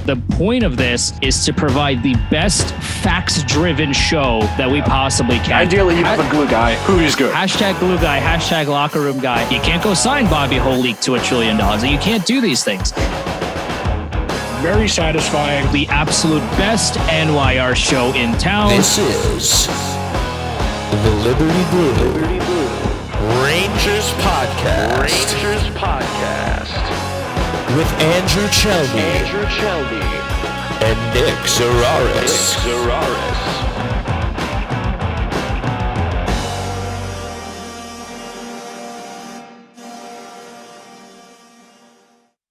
The point of this is to provide the best facts-driven show that we possibly can. Ideally, you have a glue guy who is good. Hashtag glue guy, hashtag locker room guy. You can't go sign Bobby Holik to $1 trillion. You can't do these things. Very satisfying. The absolute best NYR show in town. This is the Liberty Blue Rangers Podcast. With Andrew Chelney and Nick Zararis.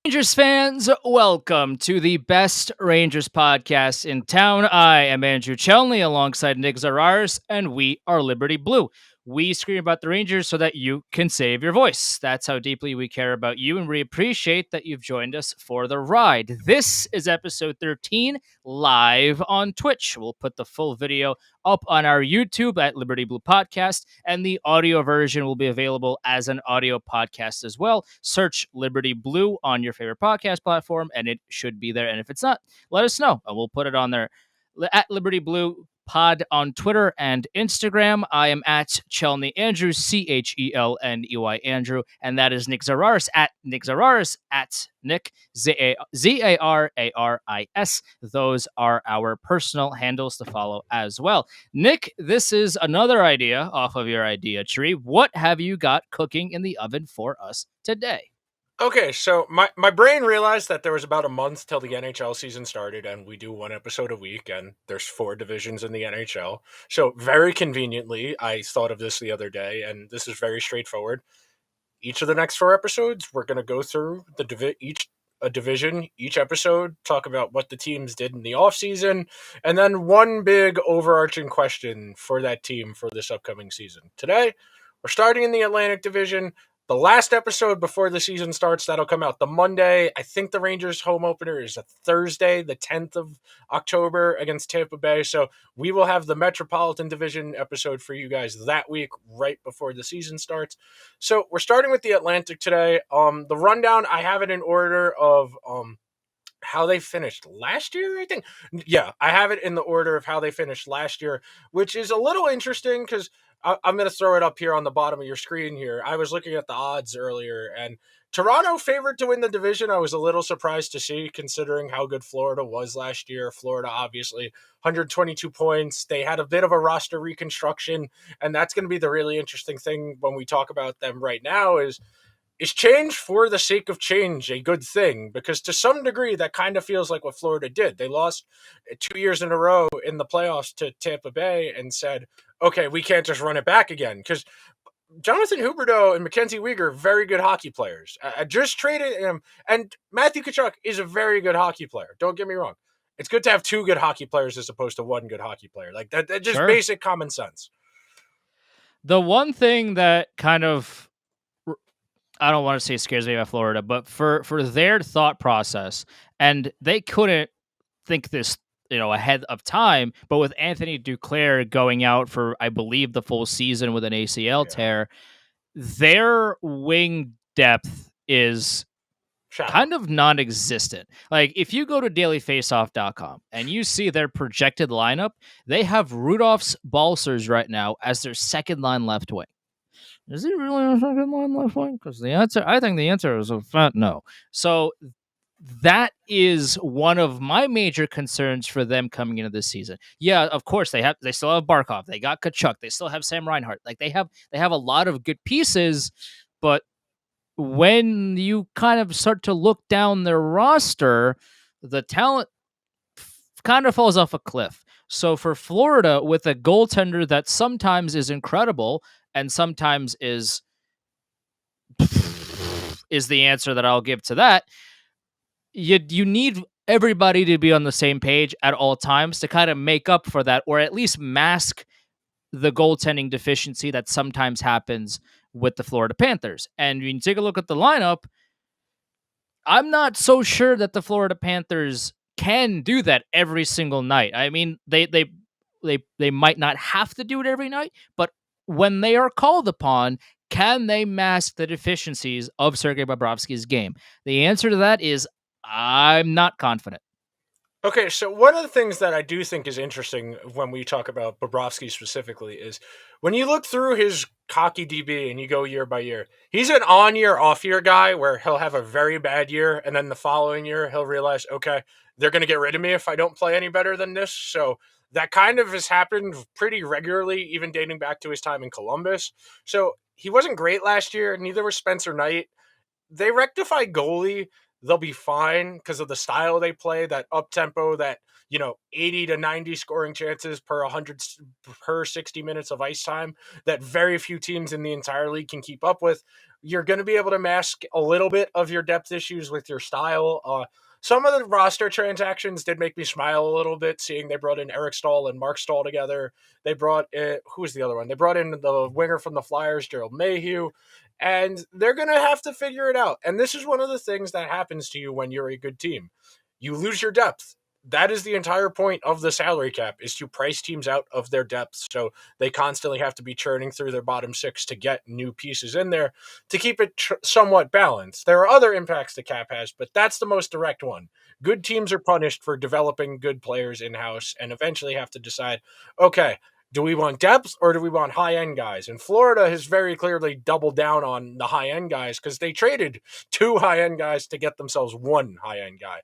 Rangers fans, welcome to the best Rangers podcast in town. I am Andrew Chelney alongside Nick Zararis, and we are Liberty Blue. We scream about the Rangers so that you can save your voice. That's how deeply we care about you, and we appreciate that you've joined us for the ride. This is episode 13, live on Twitch. We'll put the full video up on our YouTube at Liberty Blue Podcast, and the audio version will be available as an audio podcast as well. Search Liberty Blue on your favorite podcast platform, and it should be there. And if it's not, let us know, and we'll put it on there. At Liberty Blue Pod on Twitter and Instagram. I am at Chelney Andrew, Chelney Andrew, and that is Nick Zararis at Nick Zararis at Nick Zararis. Those are our personal handles to follow as well. Nick, this is another idea off of your idea tree. What have you got cooking in the oven for us today? Okay, so my brain realized that there was about a month till the NHL season started, and we do one episode a week, and there's 4 divisions in the NHL. So very conveniently, I thought of this the other day, and this is very straightforward. Each of the next 4 episodes, we're going to go through each division, each episode, talk about what the teams did in the offseason, and then one big overarching question for that team for this upcoming season. Today, we're starting in the Atlantic Division. The last episode before the season starts, that'll come out the Monday. I think the Rangers home opener is a Thursday, the 10th of October against Tampa Bay. So we will have the Metropolitan Division episode for you guys that week right before the season starts. So we're starting with the Atlantic today. The rundown, I have it in order of how they finished last year, I think. Yeah, I have it in the order of how they finished last year, which is a little interesting because I'm going to throw it up here on the bottom of your screen here. I was looking at the odds earlier, and Toronto favored to win the division. I was a little surprised to see, considering how good Florida was last year. Florida, obviously, 122 points. They had a bit of a roster reconstruction, and that's going to be the really interesting thing when we talk about them right now is change for the sake of change a good thing? Because to some degree, that kind of feels like what Florida did. They lost 2 years in a row in the playoffs to Tampa Bay and said, okay, we can't just run it back again. Because Jonathan Huberdeau and Mackenzie Weegar, very good hockey players. I just traded him. And Matthew Tkachuk is a very good hockey player. Don't get me wrong. It's good to have 2 good hockey players as opposed to 1 good hockey player. Like that just Sure. Basic common sense. The one thing that kind of, I don't want to say scares me about Florida, but for their thought process, and they couldn't think this, ahead of time, but with Anthony Duclair going out for, I believe, the full season with an ACL tear, their wing depth is kind of non-existent. Like, if you go to dailyfaceoff.com and you see their projected lineup, they have Rudolph's Balcers right now as their second line left wing. Is he really a second line left wing? Because I think the answer is a fat no. So that is one of my major concerns for them coming into this season. Yeah, of course they still have Barkov, they got Tkachuk, they still have Sam Reinhart. Like they have a lot of good pieces, but when you kind of start to look down their roster, the talent kind of falls off a cliff. So for Florida, with a goaltender that sometimes is incredible and sometimes is the answer that I'll give to that, you need everybody to be on the same page at all times to kind of make up for that, or at least mask the goaltending deficiency that sometimes happens with the Florida Panthers. And when you take a look at the lineup, I'm not so sure that the Florida Panthers can do that every single night. I mean, they might not have to do it every night, but when they are called upon, can they mask the deficiencies of Sergei Bobrovsky's game? The answer to that is I'm not confident. Okay, so one of the things that I do think is interesting when we talk about Bobrovsky specifically is when you look through his cocky DB and you go year by year, he's an on year, off year guy where he'll have a very bad year and then the following year he'll realize, okay, they're going to get rid of me if I don't play any better than this. So that kind of has happened pretty regularly, even dating back to his time in Columbus. So he wasn't great last year, neither was Spencer Knight. They rectify goalie, they'll be fine because of the style they play, that up tempo, that 80 to 90 scoring chances per 100 per 60 minutes of ice time that very few teams in the entire league can keep up with. You're going to be able to mask a little bit of your depth issues with your style. Some of the roster transactions did make me smile a little bit, seeing they brought in Eric Stahl and Mark Stahl together. They brought in, who was the other one? They brought in the winger from the Flyers, Gerald Mayhew, and they're going to have to figure it out. And this is one of the things that happens to you when you're a good team. You lose your depth. That is the entire point of the salary cap, is to price teams out of their depth. So they constantly have to be churning through their bottom six to get new pieces in there to keep it somewhat balanced. There are other impacts the cap has, but that's the most direct one. Good teams are punished for developing good players in-house and eventually have to decide, okay, do we want depth or do we want high-end guys? And Florida has very clearly doubled down on the high-end guys because they traded 2 high-end guys to get themselves 1 high-end guy.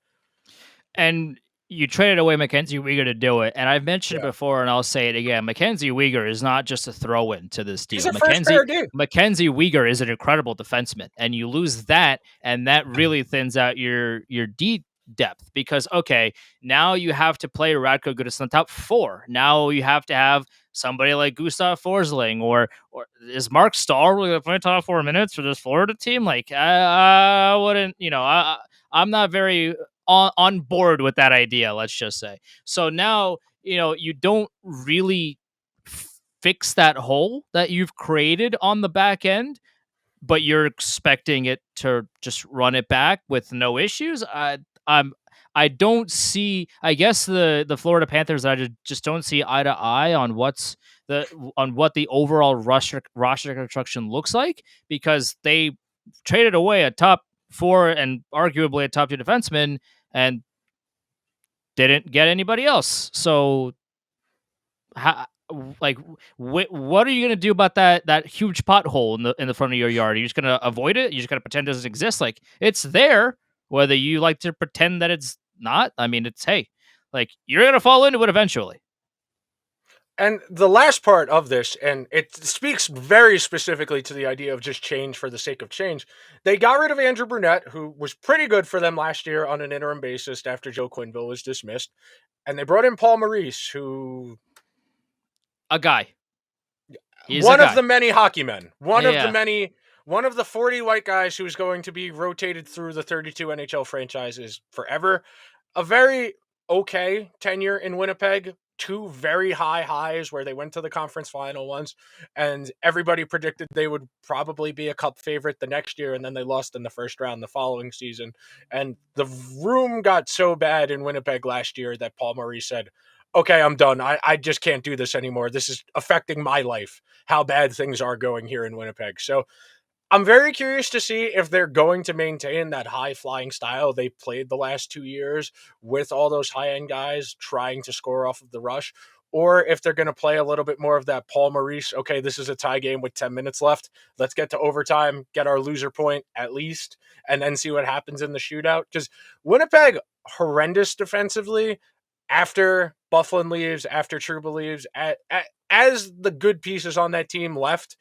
And you traded away Mackenzie Weegar to do it. And I've mentioned it before, and I'll say it again. Mackenzie Weegar is not just a throw-in to this deal. He's a first-pair dude. Mackenzie Weegar is an incredible defenseman, and you lose that, and that really thins out your deep depth because, okay, now you have to play Radko Gudas on top 4. Now you have to have somebody like Gustav Forsling or is Mark Stahl really going to play top 4 minutes for this Florida team? Like, I wouldn't, I'm not very on board with that idea, let's just say. So now, you don't really fix that hole that you've created on the back end, but you're expecting it to just run it back with no issues. I don't see. I guess the Florida Panthers, I just don't see eye to eye on what the overall roster construction looks like, because they traded away a top 4 and arguably a top 2 defenseman and didn't get anybody else. So, what are you going to do about that huge pothole in the front of your yard? Are you just going to avoid it? You just going to pretend it doesn't exist? Like, it's there, whether you like to pretend that it's not. I mean, you're going to fall into it eventually. And the last part of this, and it speaks very specifically to the idea of just change for the sake of change, they got rid of Andrew Brunette, who was pretty good for them last year on an interim basis after Joe Quenneville was dismissed. And they brought in Paul Maurice, who... A guy. One of the many hockey men. One of the 40 white guys who's going to be rotated through the 32 NHL franchises forever. A very okay tenure in Winnipeg. 2 very high highs where they went to the conference final once, and everybody predicted they would probably be a cup favorite the next year, and then they lost in the first round the following season. And the room got so bad in Winnipeg last year that Paul Maurice said, okay, I'm done. I just can't do this anymore. This is affecting my life, how bad things are going here in Winnipeg. So I'm very curious to see if they're going to maintain that high-flying style they played the last 2 years with all those high-end guys trying to score off of the rush, or if they're going to play a little bit more of that Paul Maurice, okay, this is a tie game with 10 minutes left. Let's get to overtime, get our loser point at least, and then see what happens in the shootout. Because Winnipeg, horrendous defensively, after Byfuglien leaves, after Trouba leaves, as the good pieces on that team left,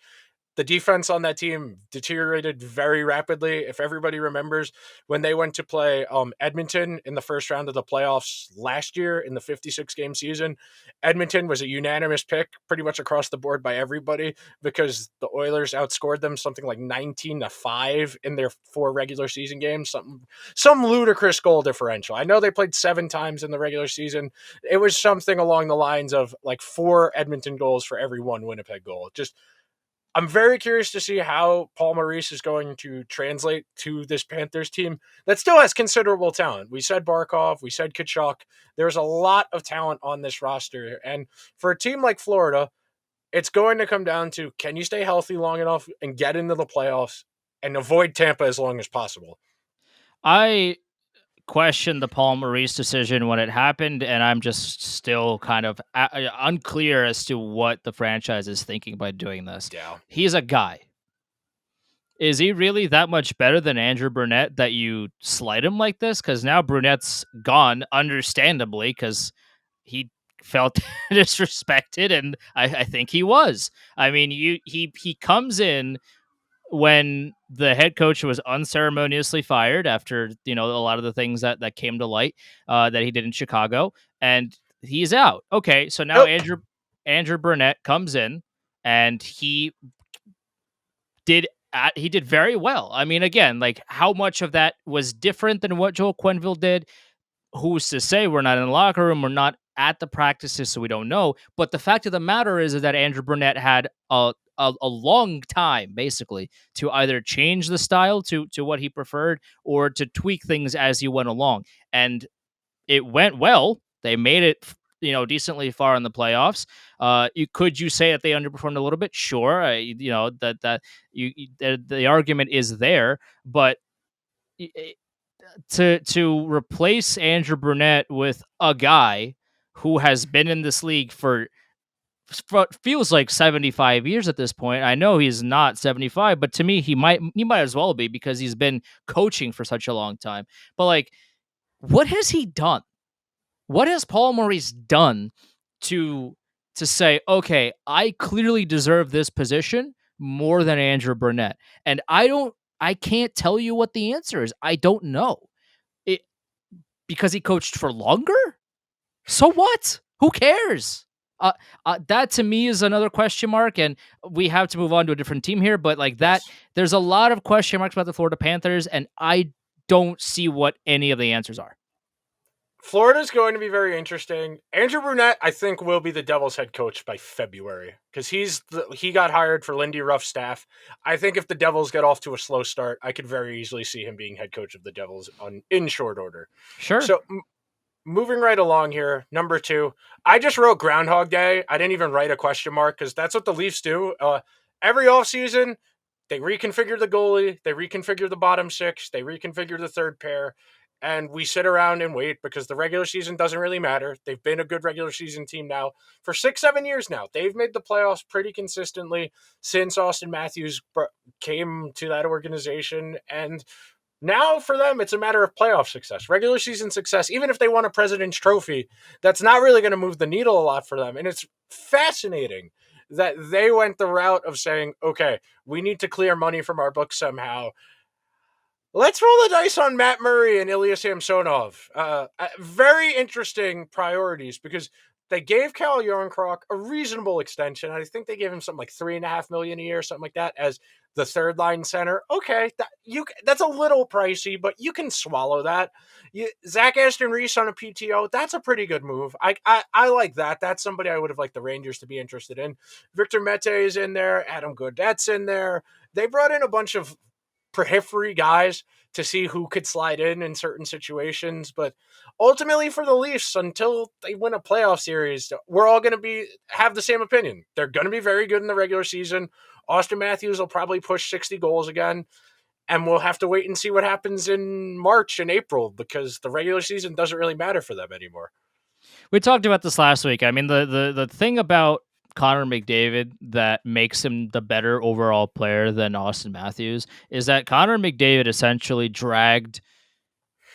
the defense on that team deteriorated very rapidly. If everybody remembers when they went to play Edmonton in the first round of the playoffs last year in the 56-game season, Edmonton was a unanimous pick pretty much across the board by everybody because the Oilers outscored them something like 19-5 in their 4 regular season games, some ludicrous goal differential. I know they played 7 times in the regular season. It was something along the lines of like 4 Edmonton goals for every 1 Winnipeg goal. I'm very curious to see how Paul Maurice is going to translate to this Panthers team that still has considerable talent. We said Barkov, we said Kachuk. There's a lot of talent on this roster. And for a team like Florida, it's going to come down to, can you stay healthy long enough and get into the playoffs and avoid Tampa as long as possible? I questioned the Paul Maurice decision when it happened, and I'm just still kind of unclear as to what the franchise is thinking by doing this. Yeah. He's a guy. Is he really that much better than Andrew Brunette that you slight him like this? Because now Brunette's gone, understandably, because he felt disrespected, and I think he was. I mean, he comes in when the head coach was unceremoniously fired after a lot of the things that came to light that he did in Chicago, and he's out. Okay, so now Andrew Burnett comes in, and he did very well. I mean, again, like how much of that was different than what Joel Quenneville did? Who's to say? We're not in the locker room. We're not at the practices, so we don't know. But the fact of the matter is that Andrew Burnett had a long time, basically, to either change the style to what he preferred or to tweak things as he went along. And it went well. They made it, decently far in the playoffs. Could you say that they underperformed a little bit? Sure. The argument is there, but to replace Andrew Burnett with a guy who has been in this league for feels like 75 years at this point. I know he's not 75, but to me he might as well be, because he's been coaching for such a long time. But like, what has he done? What has Paul Maurice done to say, okay, I clearly deserve this position more than Andrew Burnett? And I can't tell you what the answer is. I don't know. It because he coached for longer? So what? Who cares? That to me is another question mark, and we have to move on to a different team here. But like that, there's a lot of question marks about the Florida Panthers, and I don't see what any of the answers are. Florida's going to be very interesting. Andrew Brunette, I think, will be the Devils head coach by February, because he got hired for Lindy Ruff's staff. I think if the Devils get off to a slow start, I could very easily see him being head coach of the Devils in short order. Sure. So moving right along here, number 2, I just wrote Groundhog Day. I didn't even write a question mark, because that's what the Leafs do. Every offseason, they reconfigure the goalie, they reconfigure the bottom 6, they reconfigure the third pair, and we sit around and wait, because the regular season doesn't really matter. They've been a good regular season team now for 6-7 years now. They've made the playoffs pretty consistently since Austin Matthews came to that organization, and now for them, it's a matter of playoff success, regular season success. Even if they won a President's Trophy, that's not really going to move the needle a lot for them. And it's fascinating that they went the route of saying, okay, we need to clear money from our books somehow. Let's roll the dice on Matt Murray and Ilya Samsonov. Very interesting priorities, because they gave Cal Yarncroc a reasonable extension. I think they gave him something like $3.5 million a year, something like that, as the third line center. Okay, that's a little pricey, but you can swallow that. Zach Aston Reese on a PTO, that's a pretty good move. I like that. That's somebody I would have liked the Rangers to be interested in. Victor Mete is in there. Adam Gaudette's in there. They brought in a bunch of periphery guys to see who could slide in certain situations. But ultimately for the Leafs, until they win a playoff series, we're all going to have the same opinion. They're going to be very good in the regular season. Austin Matthews will probably push 60 goals again. And we'll have to wait and see what happens in March and April, because the regular season doesn't really matter for them anymore. We talked about this last week. I mean, the thing about Connor McDavid that makes him the better overall player than Austin Matthews is that Connor McDavid essentially dragged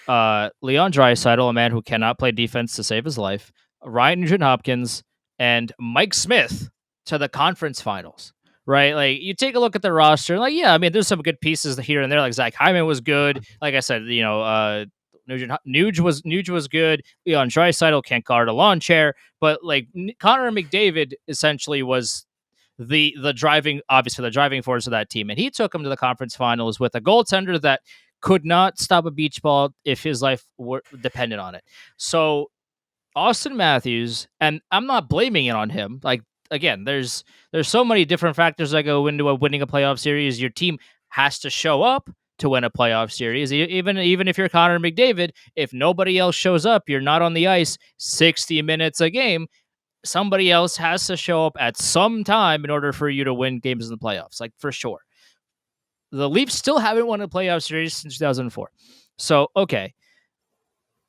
Leon Draisaitl, a man who cannot play defense to save his life, Ryan Nugent-Hopkins, and Mike Smith to the conference finals. Right? Like, you take a look at the roster, like, yeah, I mean, there's some good pieces here and there. Like, Zach Hyman was good. Like I said, Nuge was good. Leon Draisaitl can't guard a lawn chair, but like Connor McDavid essentially was the driving force of that team, and he took him to the conference finals with a goaltender that could not stop a beach ball if his life were dependent on it. So Austin Matthews, and I'm not blaming it on him. Like, again, there's so many different factors that go into winning a playoff series. Your team has to show up to win a playoff series. Even if you're Connor McDavid, if nobody else shows up, you're not on the ice 60 minutes a game, somebody else has to show up at some time in order for you to win games in the playoffs, like, for sure. The Leafs still haven't won a playoff series since 2004. So, okay.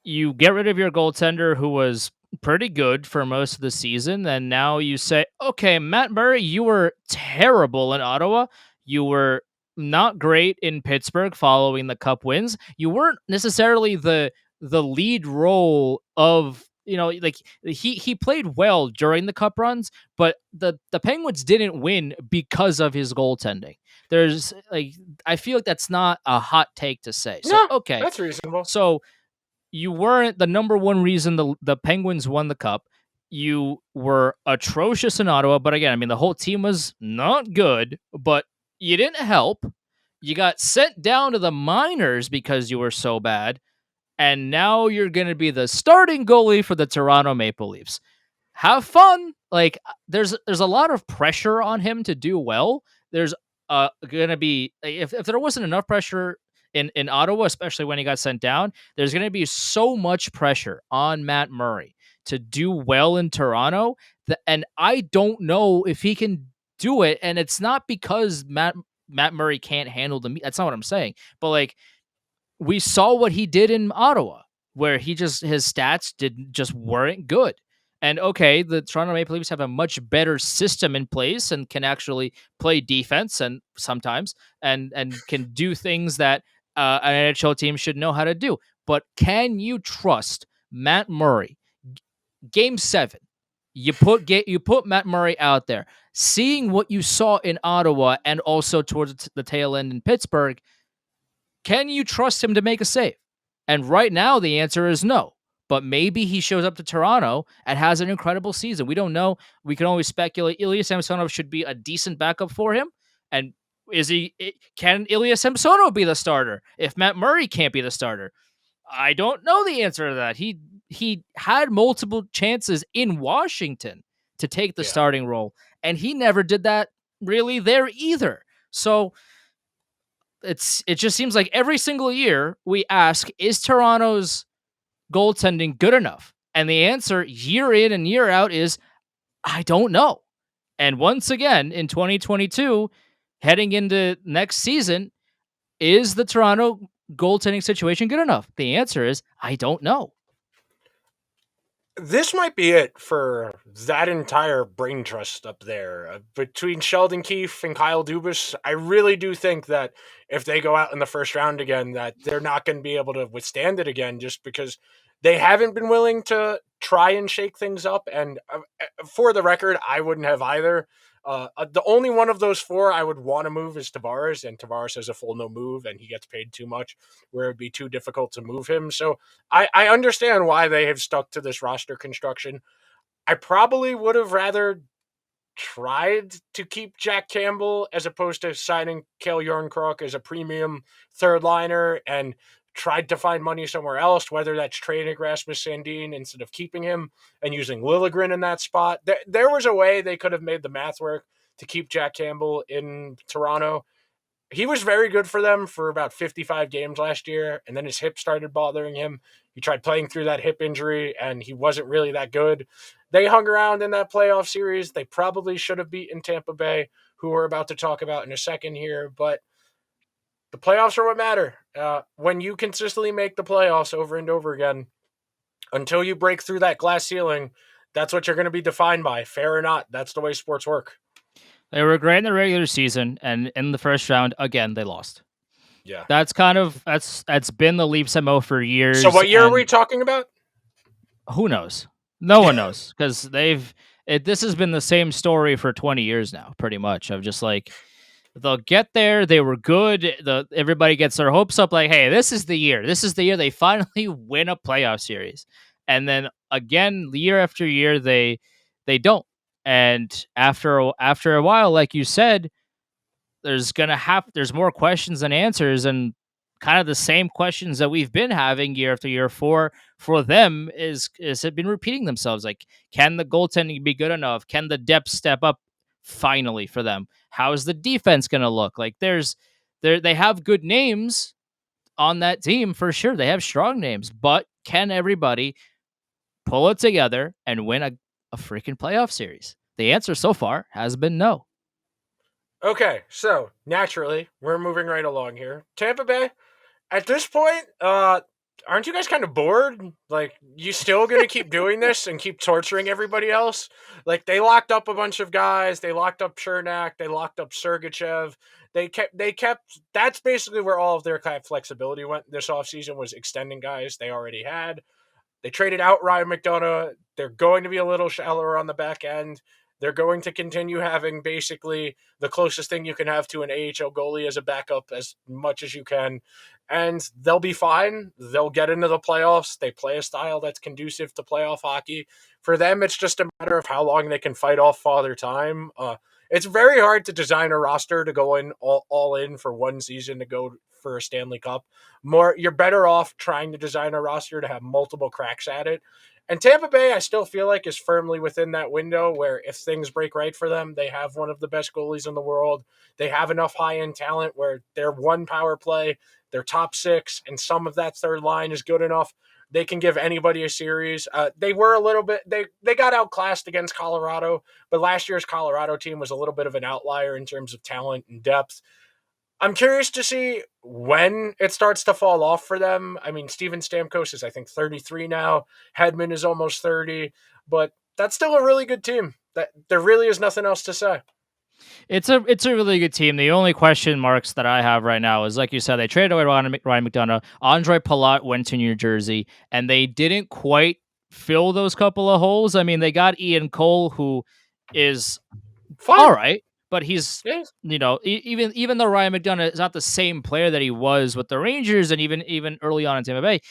you get rid of your goaltender who was pretty good for most of the season, and now you say, okay, Matt Murray, you were terrible in Ottawa. You were not great in Pittsburgh following the Cup wins. You weren't necessarily the lead role of, like he played well during the Cup runs, but the Penguins didn't win because of his goaltending. There's like I feel like that's not a hot take to say. So No, okay. that's reasonable. So you weren't the number one reason the Penguins won the Cup. You were atrocious in Ottawa, but again, I mean, the whole team was not good, but you didn't help. You got sent down to the minors because you were so bad, and now you're going to be the starting goalie for the Toronto Maple Leafs. Have fun. Like there's a lot of pressure on him to do well. There's going to be if there wasn't enough pressure in Ottawa, especially when he got sent down, there's going to be so much pressure on Matt Murray to do well in Toronto, and I don't know if he can do it. And it's not because Matt Murray can't handle the. That's not what I'm saying. But like we saw what he did in Ottawa, where his stats just weren't good. And okay, the Toronto Maple Leafs have a much better system in place and can actually play defense and sometimes and can do things that an NHL team should know how to do. But can you trust Matt Murray? Game 7, you put Matt Murray out there, seeing what you saw in Ottawa and also towards the tail end in Pittsburgh. Can you trust him to make a save? And right now, the answer is no. But maybe he shows up to Toronto and has an incredible season. We don't know. We can always speculate. Ilya Samsonov should be a decent backup for him. And can Ilya Samsonov be the starter if Matt Murray can't be the starter? I don't know the answer to that. He had multiple chances in Washington to take the starting role, and he never did that really there either. So it just seems like every single year we ask, is Toronto's goaltending good enough? And the answer year in and year out is, I don't know. And once again, in 2022, heading into next season, is the Toronto goaltending situation good enough? The answer is, I don't know. This might be it for that entire brain trust up there. Between Sheldon Keefe and Kyle Dubas, I really do think that if they go out in the first round again, that they're not going to be able to withstand it again just because they haven't been willing to try and shake things up. And for the record, I wouldn't have either. The only one of those four I would want to move is Tavares, and Tavares has a full no move, and he gets paid too much, where it would be too difficult to move him. So I understand why they have stuck to this roster construction. I probably would have rather tried to keep Jack Campbell as opposed to signing Cale Jornkrok as a premium third liner and tried to find money somewhere else, whether that's trading Rasmus Sandin instead of keeping him and using Liljegren in that spot. There was a way they could have made the math work to keep Jack Campbell in Toronto. He was very good for them for about 55 games last year, and then his hip started bothering him. He tried playing through that hip injury, and he wasn't really that good. They hung around in that playoff series. They probably should have beaten Tampa Bay, who we're about to talk about in a second here, but the playoffs are what matter. When you consistently make the playoffs over and over again, until you break through that glass ceiling, that's what you're going to be defined by. Fair or not, that's the way sports work. They were great in the regular season, and in the first round, again, they lost. Yeah. That's been the Leafs MO for years. So what year are we talking about? Who knows? No one knows, because this has been the same story for 20 years now, pretty much, of just like, they'll get there. They were good. Everybody gets their hopes up. Like, hey, this is the year. This is the year they finally win a playoff series. And then again, year after year, they don't. And after a while, like you said, there's more questions than answers, and kind of the same questions that we've been having year after year for them is have been repeating themselves. Like, can the goaltending be good enough? Can the depth step up finally for them? How is the defense going to look? Like, they have good names on that team for sure. They have strong names, but can everybody pull it together and win a freaking playoff series? The answer so far has been no. Okay, so naturally, we're moving right along here. Tampa Bay, at this point, aren't you guys kind of bored? Like, you still going to keep doing this and keep torturing everybody else? Like, they locked up a bunch of guys. They locked up Chernak. They locked up Sergachev. They kept, that's basically where all of their kind of flexibility went this offseason, was extending guys they already had. They traded out Ryan McDonough. They're going to be a little shallower on the back end. They're going to continue having basically the closest thing you can have to an AHL goalie as a backup as much as you can. And they'll be fine. They'll get into the playoffs. They play a style that's conducive to playoff hockey. For them, it's just a matter of how long they can fight off Father Time. It's very hard to design a roster to go in all in for one season to go for a Stanley Cup. You're better off trying to design a roster to have multiple cracks at it. And Tampa Bay, I still feel like, is firmly within that window where if things break right for them, they have one of the best goalies in the world. They have enough high-end talent where their one power play, their top six, and some of that third line is good enough. They can give anybody a series. They were a little bit, they got outclassed against Colorado, but last year's Colorado team was a little bit of an outlier in terms of talent and depth. I'm curious to see when it starts to fall off for them. I mean, Steven Stamkos is, I think, 33 now. Hedman is almost 30, but that's still a really good team. That there really is nothing else to say. It's a really good team. The only question marks that I have right now is, like you said, they traded away Ryan McDonough. Andre Palat went to New Jersey, and they didn't quite fill those couple of holes. I mean, they got Ian Cole, who is Fine. all right, but he's, Yeah. even though Ryan McDonough is not the same player that he was with the Rangers and even early on in Tampa Bay,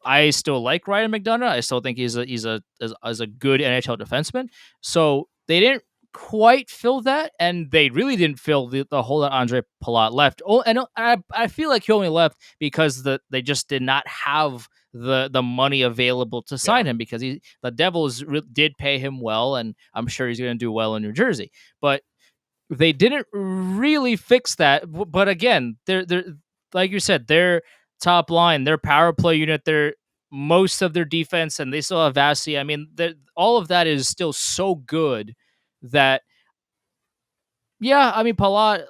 I still like Ryan McDonough. I still think he's a good NHL defenseman. So they didn't quite fill that, and they really didn't fill the hole that Andre Palat left. Oh, and I feel like he only left because they just did not have the money available to sign him, because the Devils did pay him well, and I'm sure he's going to do well in New Jersey. But they didn't really fix that. But again, they're like you said, their top line, their power play unit, their most of their defense, and they still have Vasi. I mean, all of that is still so good that, yeah, I mean, Palat,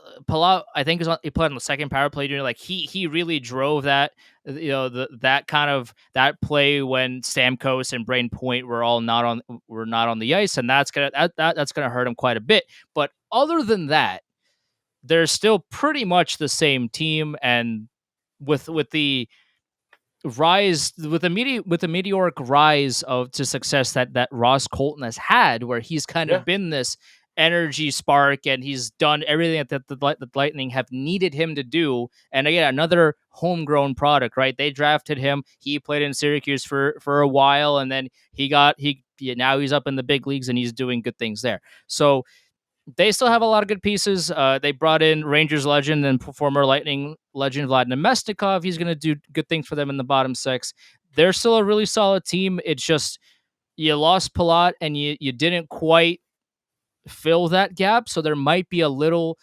I think he played on the second power play unit. Like, he really drove that, that kind of that play when Stamkos and Brain Point were not on the ice, and that's gonna hurt him quite a bit. But other than that, they're still pretty much the same team, and with the rise, with the meteoric rise to success that Ross Colton has had, where he's kind of been this energy spark, and he's done everything that the Lightning have needed him to do. And again, another homegrown product, right? They drafted him. He played in Syracuse for a while, and then now he's up in the big leagues, and he's doing good things there. So they still have a lot of good pieces. They brought in Rangers legend and former Lightning legend Vladimir Mestikov. He's going to do good things for them in the bottom six. They're still a really solid team. It's just you lost Palat, and you didn't quite fill that gap. So there might be a little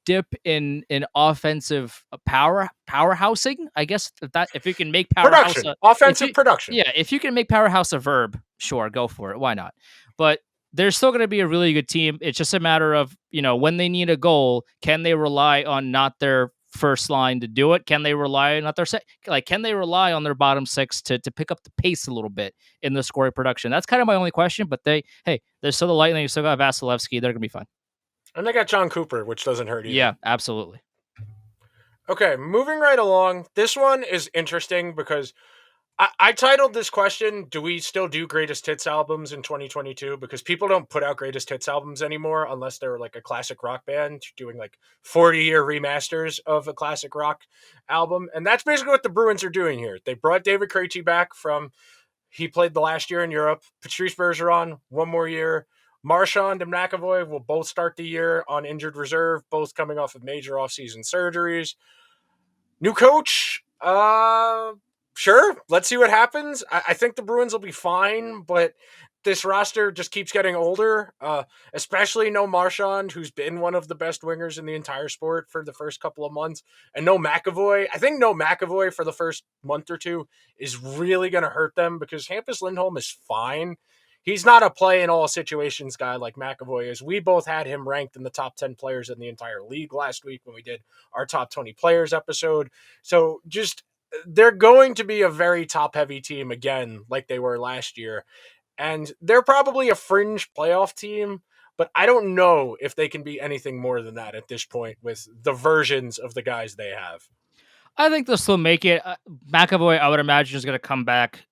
dip in offensive powerhousing, I guess, if you can make powerhouse offensive production. Yeah, if you can make powerhouse a verb, sure, go for it. Why not? But they're still going to be a really good team. It's just a matter of, when they need a goal, can they rely on not their first line to do it? Can they rely on can they rely on their bottom six to pick up the pace a little bit in the scoring production? That's kind of my only question. But they're still the Lightning. They still got Vasilevsky. They're going to be fine. And they got John Cooper, which doesn't hurt either. Yeah, absolutely. Okay, moving right along. This one is interesting because I titled this question, do we still do greatest hits albums in 2022? Because people don't put out greatest hits albums anymore unless they're like a classic rock band doing like 40-year remasters of a classic rock album. And that's basically what the Bruins are doing here. They brought David Krejci back he played the last year in Europe. Patrice Bergeron, one more year. Marchand and McAvoy will both start the year on injured reserve, both coming off of major offseason surgeries. New coach, sure, let's see what happens. I think the Bruins will be fine, but this roster just keeps getting older, especially no Marchand, who's been one of the best wingers in the entire sport for the first couple of months, and no McAvoy. I think no McAvoy for the first month or two is really going to hurt them because Hampus Lindholm is fine. He's not a play in all situations guy like McAvoy is. We both had him ranked in the top 10 players in the entire league last week when we did our top 20 players episode. So just they're going to be a very top-heavy team again, like they were last year. And they're probably a fringe playoff team, but I don't know if they can be anything more than that at this point with the versions of the guys they have. I think they'll still make it. McAvoy, I would imagine, is going to come back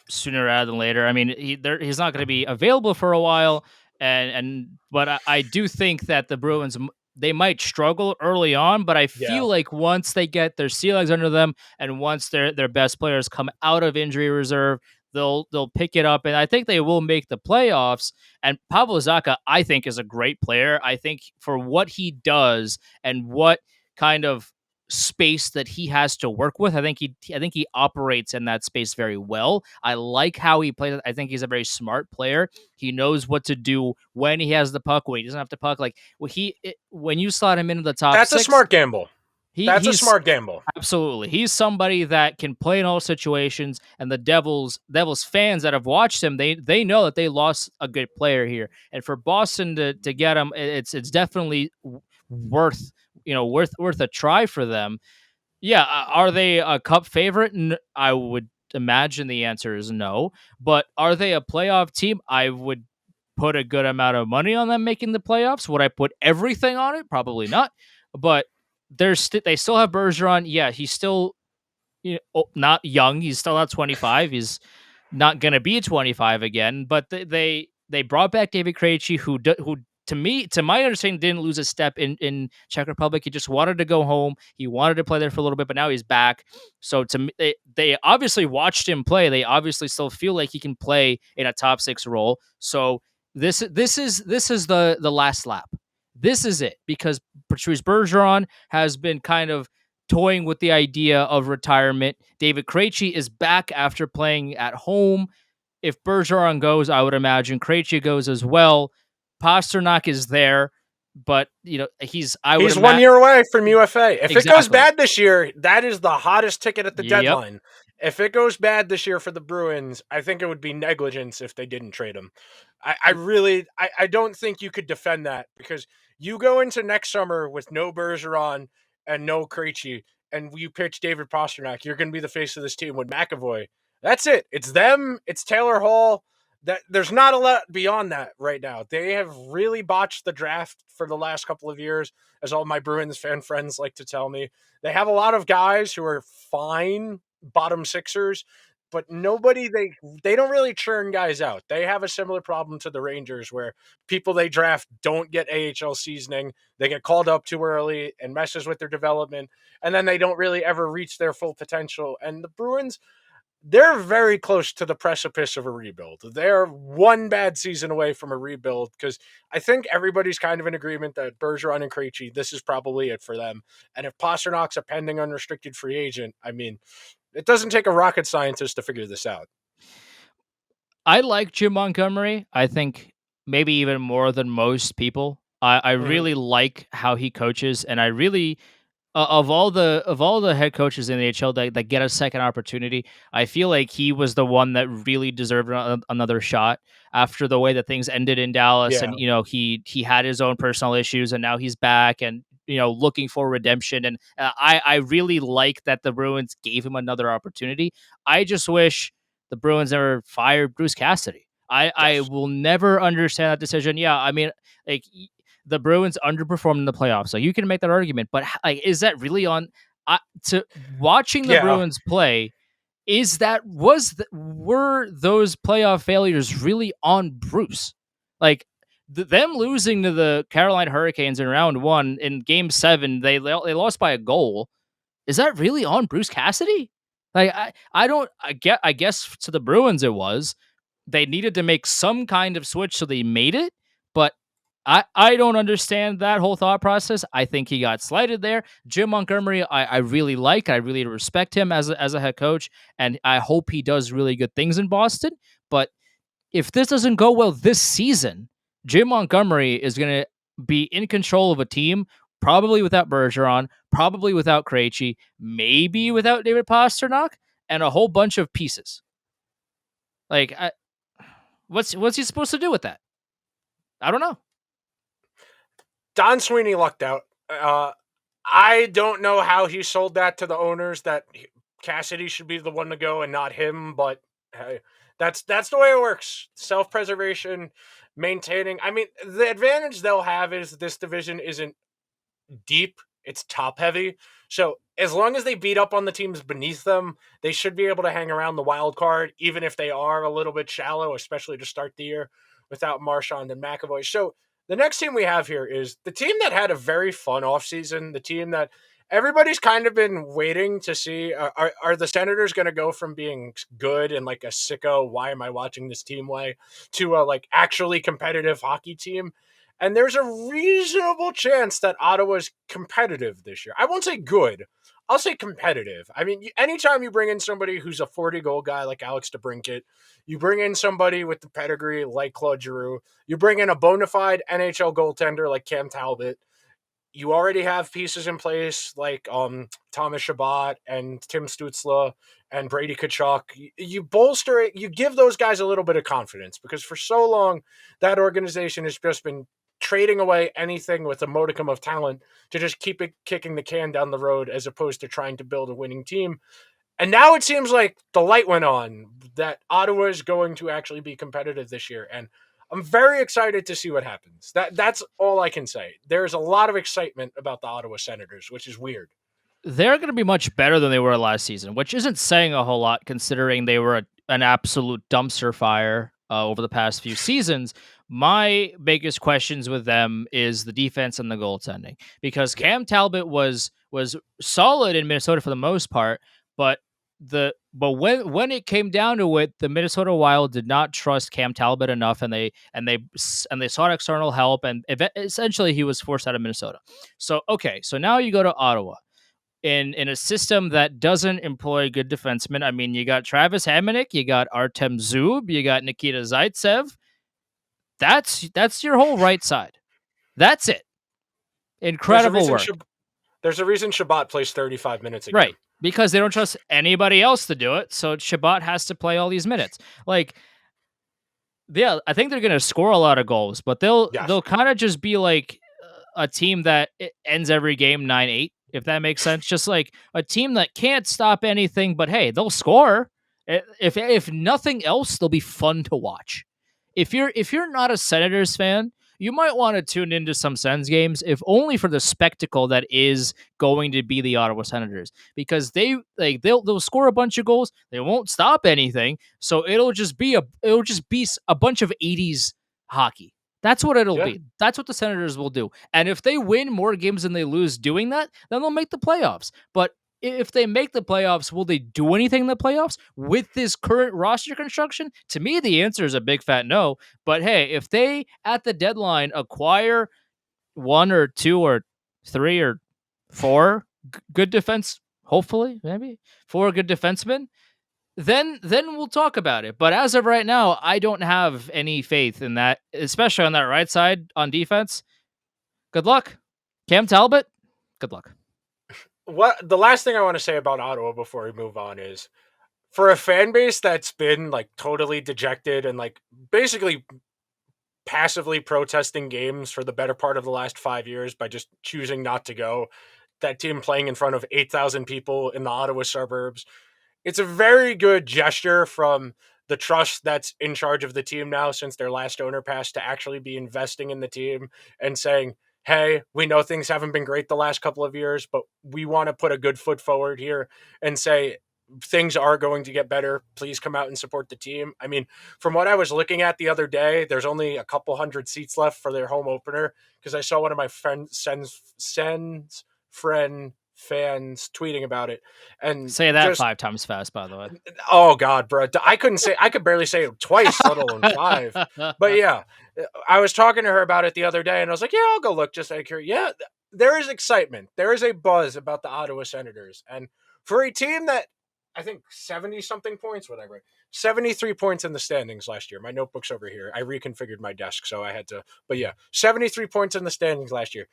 sooner rather than later. I mean, he's not going to be available for a while, but I do think that the Bruins, they might struggle early on, but I Yeah. feel like once they get their sea legs under them and once their best players come out of injury reserve, they'll pick it up, and I think they will make the playoffs. And Pavel Zacha, I think, is a great player. I think for what he does and what kind of space that he has to work with, I think he operates in that space very well. I like how he plays. I think he's a very smart player. He knows what to do when he has the puck, when he doesn't have the puck. Like when you slot him into the top That's six, a smart gamble. That's a he's smart gamble. absolutely. He's somebody that can play in all situations, and the Devils fans that have watched him, they know that they lost a good player here. And for Boston to get him, it's definitely worth worth a try for them. Yeah, are they a cup favorite? I would imagine the answer is no. But are they a playoff team? I would put a good amount of money on them making the playoffs. Would I put everything on it? Probably not. But they still have Bergeron. Yeah, he's still not young. He's still not 25. He's not going to be 25 again. But they brought back David Krejci, who to my understanding, didn't lose a step in Czech Republic. He just wanted to go home. He wanted to play there for a little bit, but now he's back. So to me, they obviously watched him play. They obviously still feel like he can play in a top six role. So this is the last lap. This is it, because Patrice Bergeron has been kind of toying with the idea of retirement. David Krejci is back after playing at home. If Bergeron goes, I would imagine Krejci goes as well. Pasternak is there, but he's 1 year away from UFA. If it goes Exactly. bad this year, that is the hottest ticket at the Yep. deadline. If it goes bad this year for the Bruins, I think it would be negligence if they didn't trade him. I don't think you could defend that, because you go into next summer with no Bergeron and no Krejci, and you pitch David Pasternak, you're going to be the face of this team with McAvoy. That's it. It's them. It's Taylor Hall. That there's not a lot beyond that right now. They have really botched the draft for the last couple of years, as all my Bruins fan friends like to tell me. They have a lot of guys who are fine bottom sixers, but they don't really churn guys out. They have a similar problem to the Rangers, where people they draft don't get AHL seasoning. They get called up too early and messes with their development, and then they don't really ever reach their full potential. And the Bruins, they're very close to the precipice of a rebuild. They're one bad season away from a rebuild, because I think everybody's kind of in agreement that Bergeron and Krejci, this is probably it for them. And if Pasternak's a pending unrestricted free agent, I mean, it doesn't take a rocket scientist to figure this out. I like Jim Montgomery. I think maybe even more than most people. I really like how he coaches, and I really of all the head coaches in the NHL that get a second opportunity, I feel like he was the one that really deserved another shot after the way that things ended in Dallas. Yeah. And he had his own personal issues, and now he's back and looking for redemption. And I really like that the Bruins gave him another opportunity. I just wish the Bruins never fired Bruce Cassidy. I will never understand that decision. Yeah, I mean, like, the Bruins underperformed in the playoffs, so you can make that argument. But like, is that really on? To watching the Bruins play, were those playoff failures really on Bruce? Like them losing to the Carolina Hurricanes in round one in Game 7, they lost by a goal. Is that really on Bruce Cassidy? Like I guess to the Bruins it was. They needed to make some kind of switch, so they made it. But I don't understand that whole thought process. I think he got slighted there. Jim Montgomery, I really like. I really respect him as a head coach, and I hope he does really good things in Boston. But if this doesn't go well this season, Jim Montgomery is going to be in control of a team, probably without Bergeron, probably without Krejci, maybe without David Pasternak, and a whole bunch of pieces. Like, what's he supposed to do with that? I don't know. Don Sweeney lucked out. I don't know how he sold that to the owners, that Cassidy should be the one to go and not him, but hey, that's the way it works. Self-preservation, maintaining. I mean, the advantage they'll have is this division isn't deep, it's top heavy. So as long as they beat up on the teams beneath them, they should be able to hang around the wild card, even if they are a little bit shallow, especially to start the year without Marchand and McAvoy. So the next team we have here is the team that had a very fun offseason, the team that everybody's kind of been waiting to see. Are the Senators going to go from being good and like a sicko, why am I watching this team way, to a like actually competitive hockey team? And there's a reasonable chance that Ottawa's competitive this year. I won't say good. I'll say competitive. I mean, anytime you bring in somebody who's a 40-goal guy like Alex DeBrincat, you bring in somebody with the pedigree like Claude Giroux, you bring in a bona fide NHL goaltender like Cam Talbot, you already have pieces in place like Thomas Chabot and Tim Stützle and Brady Tkachuk. You bolster it. You give those guys a little bit of confidence because for so long that organization has just been trading away anything with a modicum of talent to just keep it kicking the can down the road as opposed to trying to build a winning team. And now it seems like the light went on that Ottawa is going to actually be competitive this year. And I'm very excited to see what happens. That's all I can say. There's a lot of excitement about the Ottawa Senators, which is weird. They're going to be much better than they were last season, which isn't saying a whole lot considering they were an absolute dumpster fire over the past few seasons. My biggest questions with them is the defense and the goaltending, because Cam Talbot was solid in Minnesota for the most part, but when it came down to it, the Minnesota Wild did not trust Cam Talbot enough, and they sought external help, and essentially he was forced out of Minnesota. So now you go to Ottawa in a system that doesn't employ good defensemen. I mean, you got Travis Hamonic, you got Artem Zub, you got Nikita Zaitsev. That's your whole right side. That's it. Incredible work. There's a reason Chabot plays 35 minutes a game. Right, because they don't trust anybody else to do it, so Chabot has to play all these minutes. Like, yeah, I think they're going to score a lot of goals, but they'll kind of just be like a team that ends every game 9-8. If that makes sense, just like a team that can't stop anything, but hey, they'll score. If nothing else, they'll be fun to watch. If you're not a Senators fan, you might want to tune into some Sens games, if only for the spectacle that is going to be the Ottawa Senators, because they'll score a bunch of goals, they won't stop anything, so it'll just be a bunch of 80s hockey. That's what it'll be. That's what the Senators will do. And if they win more games than they lose doing that, then they'll make the playoffs. But if they make the playoffs, will they do anything in the playoffs with this current roster construction? To me, the answer is a big fat no. But hey, if they, at the deadline, acquire 1 or 2 or 3 or 4 good defense, hopefully, maybe 4 good defensemen, then we'll talk about it. But as of right now, I don't have any faith in that, especially on that right side on defense. Good luck. Cam Talbot, good luck. The last thing I want to say about Ottawa before we move on is, for a fan base that's been like totally dejected and like basically passively protesting games for the better part of the last 5 years by just choosing not to go, that team playing in front of 8,000 people in the Ottawa suburbs, it's a very good gesture from the trust that's in charge of the team now since their last owner passed to actually be investing in the team and saying, hey, we know things haven't been great the last couple of years, but we want to put a good foot forward here and say things are going to get better. Please come out and support the team. I mean, from what I was looking at the other day, there's only a couple hundred seats left for their home opener because I saw one of my sens fans tweeting about it. And say that 5 times fast, by the way. Oh God, bro. I could barely say it twice, let alone 5. But yeah, I was talking to her about it the other day and I was like, yeah, I'll go look just out of curiosity. Yeah, there is excitement. There is a buzz about the Ottawa Senators. And for a team that I think 70 something points, 73 points in the standings last year. My notebook's over here. I reconfigured my desk, so I had to, but yeah, 73 points in the standings last year.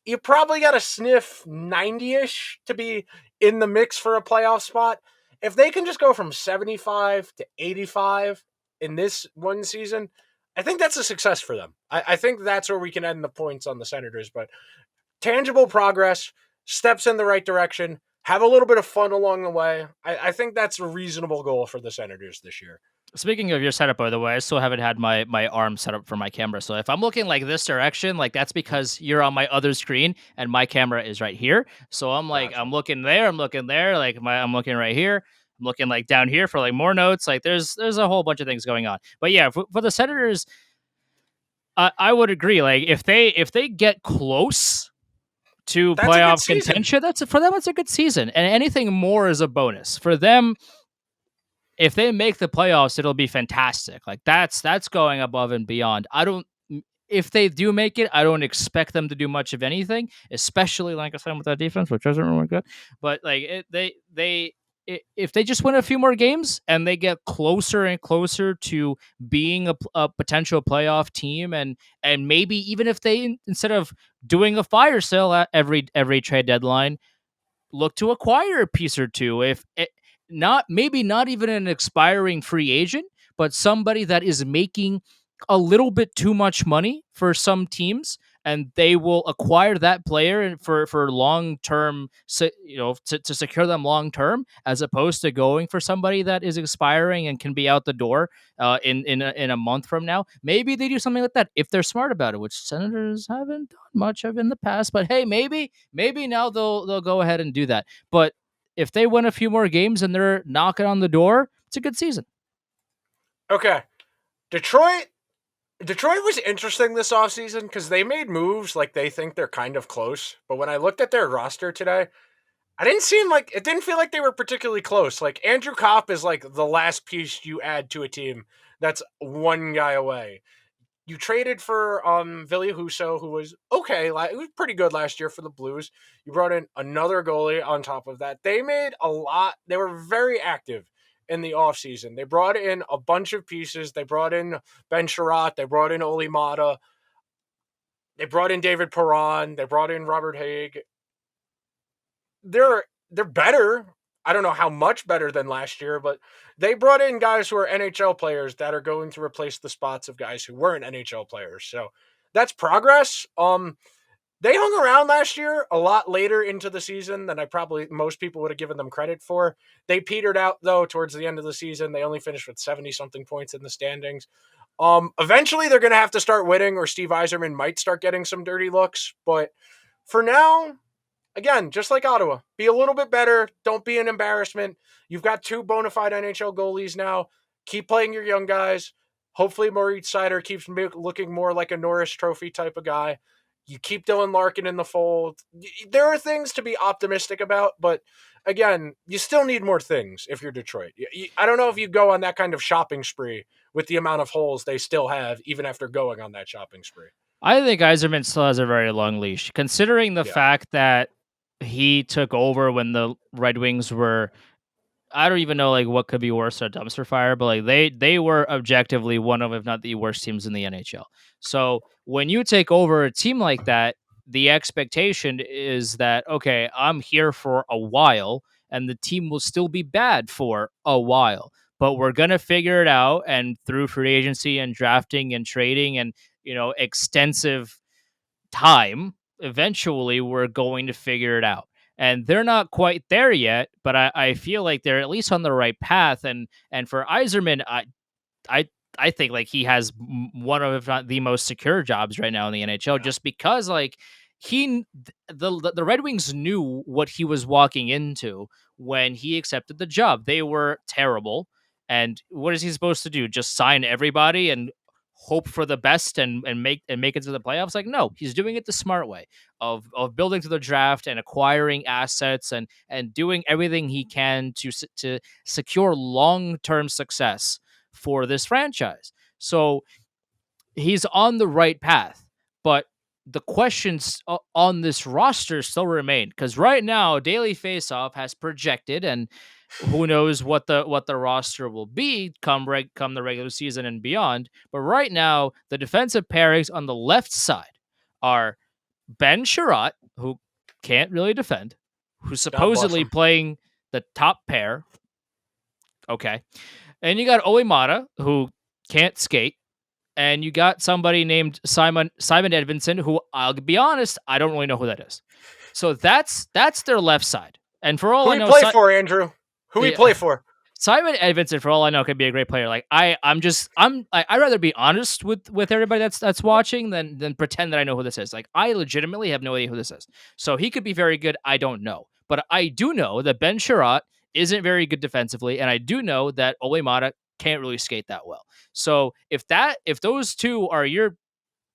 You probably got to sniff 90-ish to be in the mix for a playoff spot. If they can just go from 75 to 85 in this one season, I think that's a success for them. I think that's where we can end the points on the Senators, but tangible progress, steps in the right direction. have a little bit of fun along the way. I think that's a reasonable goal for the Senators this year. Speaking of your setup, by the way, I still haven't had my arm set up for my camera. So if I'm looking like this direction, like that's because you're on my other screen and my camera is right here. So I'm like, Gotcha. I'm looking there, I'm looking there, I'm looking right here. I'm looking like down here for like more notes. Like there's a whole bunch of things going on. But yeah, for the Senators, I would agree. Like if they get close to That's a good playoff season. contention, that's for them. It's a good season, and anything more is a bonus for them. If they make the playoffs, it'll be fantastic. Like that's going above and beyond. If they do make it, I don't expect them to do much of anything, especially like I said with that defense, which isn't really good. But like if they just win a few more games and they get closer and closer to being a potential playoff team, and maybe even if they instead of doing a fire sale at every trade deadline, look to acquire a piece or two. If it, not maybe not even an expiring free agent, but somebody that is making a little bit too much money for some teams, and they will acquire that player and for long term, to secure them long term, as opposed to going for somebody that is expiring and can be out the door in a month from now. Maybe they do something like that if they're smart about it, which Senators haven't done much of in the past. But hey, maybe now they'll go ahead and do that. But if they win a few more games and they're knocking on the door, it's a good season. Okay. Detroit was interesting this offseason because they made moves like they think they're kind of close. But when I looked at their roster today, it didn't feel like they were particularly close. Like Andrew Kopp is like the last piece you add to a team that's one guy away. You traded for Ville Husso, who was okay. It was pretty good last year for the Blues. You brought in another goalie on top of that. They made a lot. They were very active in the offseason. They brought in a bunch of pieces. They brought in Ben Sherratt. They brought in Oli Mata. They brought in David Perron. They brought in Robert Haig. They're better. I don't know how much better than last year, but they brought in guys who are NHL players that are going to replace the spots of guys who weren't NHL players. So that's progress. They hung around last year a lot later into the season than most people would have given them credit for. They petered out though towards the end of the season. They only finished with 70 something points in the standings. Eventually they're going to have to start winning, or Steve Yzerman might start getting some dirty looks. But for now, again, just like Ottawa, be a little bit better. Don't be an embarrassment. You've got two bona fide NHL goalies now. Keep playing your young guys. Hopefully, Moritz Seider keeps looking more like a Norris Trophy type of guy. You keep Dylan Larkin in the fold. There are things to be optimistic about, but again, you still need more things if you're Detroit. I don't know if you go on that kind of shopping spree with the amount of holes they still have, even after going on that shopping spree. I think Yzerman still has a very long leash, considering the fact that he took over when the Red Wings were, I don't even know like what could be worse than a dumpster fire, but like they were objectively one of, if not the worst teams in the NHL. So when you take over a team like that, the expectation is that, okay, I'm here for a while and the team will still be bad for a while, but we're going to figure it out. And through free agency and drafting and trading and, extensive time, eventually we're going to figure it out. And they're not quite there yet, but I feel like they're at least on the right path. And for Yzerman, I think like he has one of, if not the most secure jobs right now in the NHL, just because like the Red Wings knew what he was walking into when he accepted the job. They were terrible. And what is he supposed to do? Just sign everybody and hope for the best and make it to the playoffs? Like, no, he's doing it the smart way of building to the draft and acquiring assets and doing everything he can to secure long-term success for this franchise. So he's on the right path, but the questions on this roster still remain, because right now Daily Faceoff has projected, and who knows what the roster will be come the regular season and beyond. But right now, the defensive pairings on the left side are Ben Sherratt, who can't really defend, who's supposedly playing the top pair. Okay. And you got Oli Mata, who can't skate. And you got somebody named Simon Edvinsson, who, I'll be honest, I don't really know who that is. So that's their left side. And for all Who I we know, play for, Andrew? Who we play for? Simon Edvinsson, for all I know, could be a great player. Like I'd rather be honest with everybody that's watching than pretend that I know who this is. Like I legitimately have no idea who this is. So he could be very good. I don't know, but I do know that Ben Sherratt isn't very good defensively, and I do know that Ole Mata can't really skate that well. So if those two are your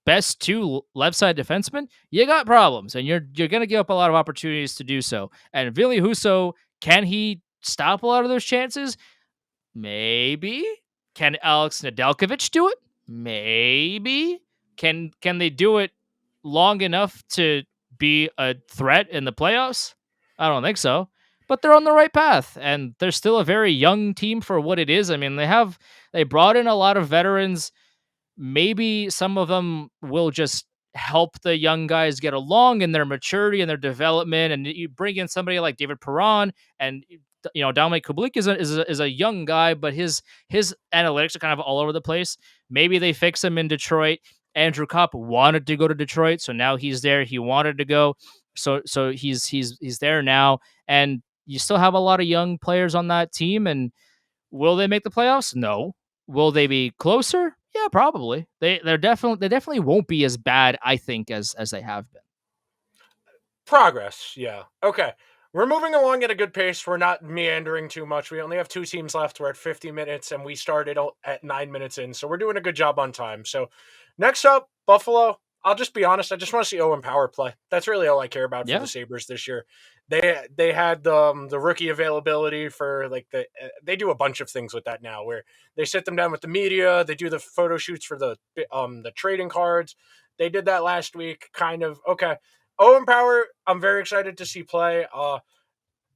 best two left side defensemen, you got problems, and you're going to give up a lot of opportunities to do so. And Ville Husso, can he stop a lot of those chances? Maybe. Can Alex Nedeljkovic do it? Maybe. Can they do it long enough to be a threat in the playoffs? I don't think so. But they're on the right path, and they're still a very young team for what it is. I mean, they brought in a lot of veterans. Maybe some of them will just help the young guys get along in their maturity and their development. And you bring in somebody like David Perron, and Dominic Kubalik is a young guy, but his analytics are kind of all over the place. Maybe they fix him in Detroit. Andrew Kopp wanted to go to Detroit, so now he's there. He wanted to go, so he's there now. And you still have a lot of young players on that team. And will they make the playoffs? No. Will they be closer? Yeah, probably. They definitely won't be as bad, I think, as they have been. Progress, yeah. Okay. We're moving along at a good pace. We're not meandering too much. We only have 2 teams left. We're at 50 minutes, and we started at 9 minutes in, so we're doing a good job on time. So next up, Buffalo. I'll just be honest. I just want to see Owen Power play. That's really all I care about for the Sabres this year. They had the rookie availability for they do a bunch of things with that now, where they sit them down with the media. They do the photo shoots for the trading cards. They did that last week. Kind of okay. Owen Power, I'm very excited to see play.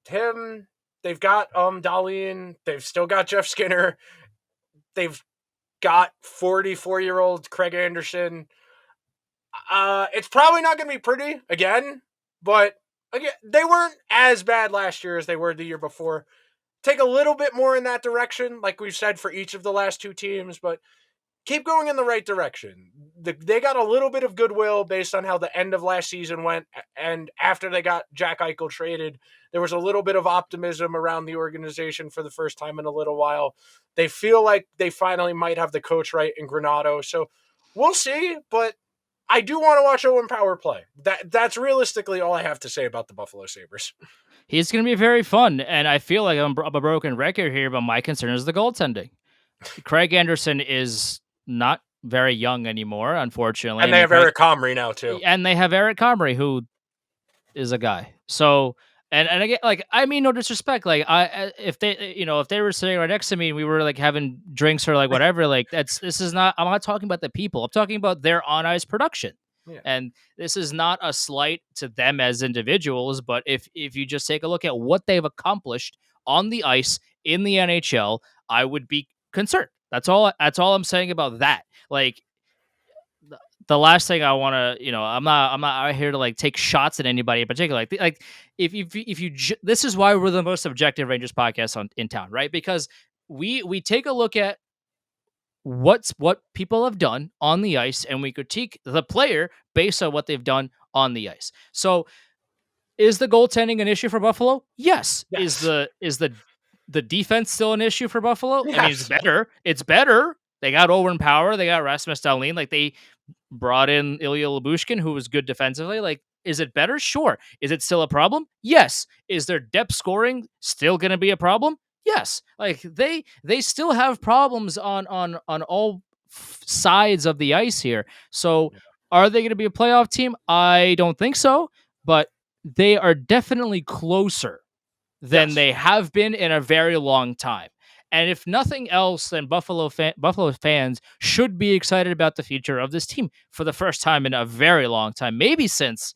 Him, they've got Dahlin. They've still got Jeff Skinner. They've got 44-year-old Craig Anderson. It's probably not going to be pretty again, but again, they weren't as bad last year as they were the year before. Take a little bit more in that direction, like we've said for each of the last 2 teams, but keep going in the right direction. They got a little bit of goodwill based on how the end of last season went, and after they got Jack Eichel traded, there was a little bit of optimism around the organization for the first time in a little while. They feel like they finally might have the coach right in Granato, so we'll see, but I do want to watch Owen Power play. That's realistically all I have to say about the Buffalo Sabres. He's going to be very fun, and I feel like I'm a broken record here, but my concern is the goaltending. Craig Anderson is not very young anymore, unfortunately. And they have Eric Comrie now, too. And they have Eric Comrie, who is a guy. So, and again, like, I mean, no disrespect. Like, if they were sitting right next to me and we were like having drinks or like whatever, like I'm not talking about the people. I'm talking about their on ice production. Yeah. And this is not a slight to them as individuals, but if you just take a look at what they've accomplished on the ice in the NHL, I would be concerned. That's all I'm saying about that. Like, the last thing I want to, I'm not out here to like take shots at anybody in particular. Like if you this is why we're the most objective Rangers podcast in town, right? Because we take a look at what people have done on the ice, and we critique the player based on what they've done on the ice. So, is the goaltending an issue for Buffalo? Yes. Is the defense still an issue for Buffalo? Yes. I mean, it's better. It's better. They got Owen Power. They got Rasmus Dahlin. Like, they brought in Ilya Lyubushkin, who was good defensively. Like, is it better? Sure. Is it still a problem? Yes. Is their depth scoring still going to be a problem? Yes. Like, they still have problems on all sides of the ice here. So, are they going to be a playoff team? I don't think so, but they are definitely closer than they have been in a very long time. And if nothing else, then Buffalo fans should be excited about the future of this team for the first time in a very long time, maybe since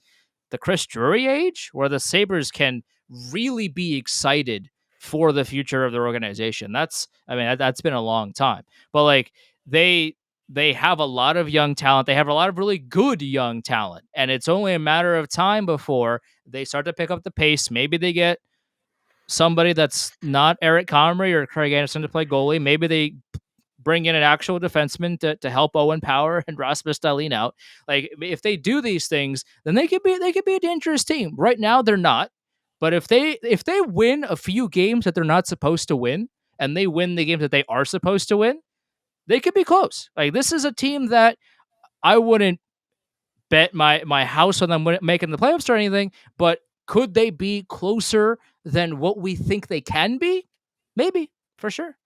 the Chris Drury age, where the Sabres can really be excited for the future of their organization. That's been a long time. But like, they have a lot of young talent. They have a lot of really good young talent, and it's only a matter of time before they start to pick up the pace. Maybe they get somebody that's not Eric Comrie or Craig Anderson to play goalie. Maybe they bring in an actual defenseman to help Owen Power and Rasmus Dahlin out. Like, if they do these things, then they could be a dangerous team. Right now, they're not. But if they win a few games that they're not supposed to win, and they win the games that they are supposed to win, they could be close. Like, this is a team that I wouldn't bet my house on them making the playoffs or anything, but could they be closer than what we think they can be? Maybe, for sure.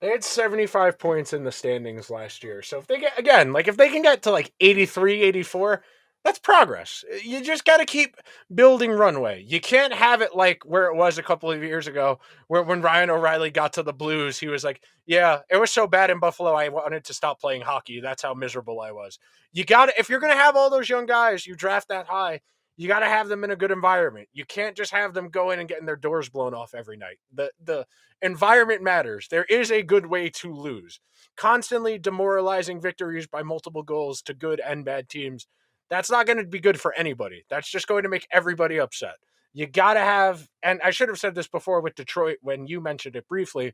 They had 75 points in the standings last year. So if they get, again, like if they can get to like 83, 84, that's progress. You just got to keep building runway. You can't have it like where it was a couple of years ago, where when Ryan O'Reilly got to the Blues, he was like, yeah, it was so bad in Buffalo, I wanted to stop playing hockey. That's how miserable I was. You got to, if you're going to have all those young guys, you draft that high, you got to have them in a good environment. You can't just have them go in and getting their doors blown off every night. The environment matters. There is a good way to lose. Constantly demoralizing victories by multiple goals to good and bad teams, that's not going to be good for anybody. That's just going to make everybody upset. You got to have, and I should have said this before with Detroit when you mentioned it briefly,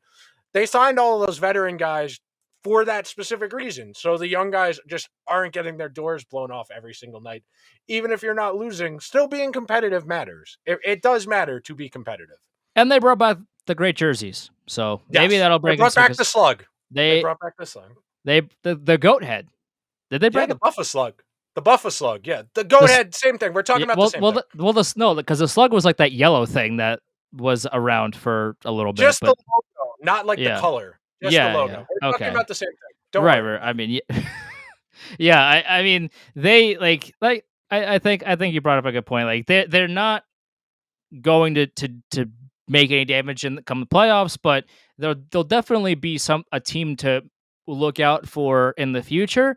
they signed all of those veteran guys for that specific reason. So the young guys just aren't getting their doors blown off every single night. Even if you're not losing, still being competitive matters. It does matter to be competitive. And they brought back the great jerseys, so maybe that'll bring. They brought back the slug. They brought back the slug. The goat head. Did they bring the Buffa slug? The Buffa slug, yeah. The goat head, same thing. We're talking about the same thing. Because the slug was like that yellow thing that was around for a little bit. Just the logo, not like the color. Just the logo. Yeah. We're talking about the same thing. Don't right. worry. I mean, yeah. I mean, they I think you brought up a good point. Like they're not going to make any damage in come the playoffs, but there'll definitely be a team to look out for in the future.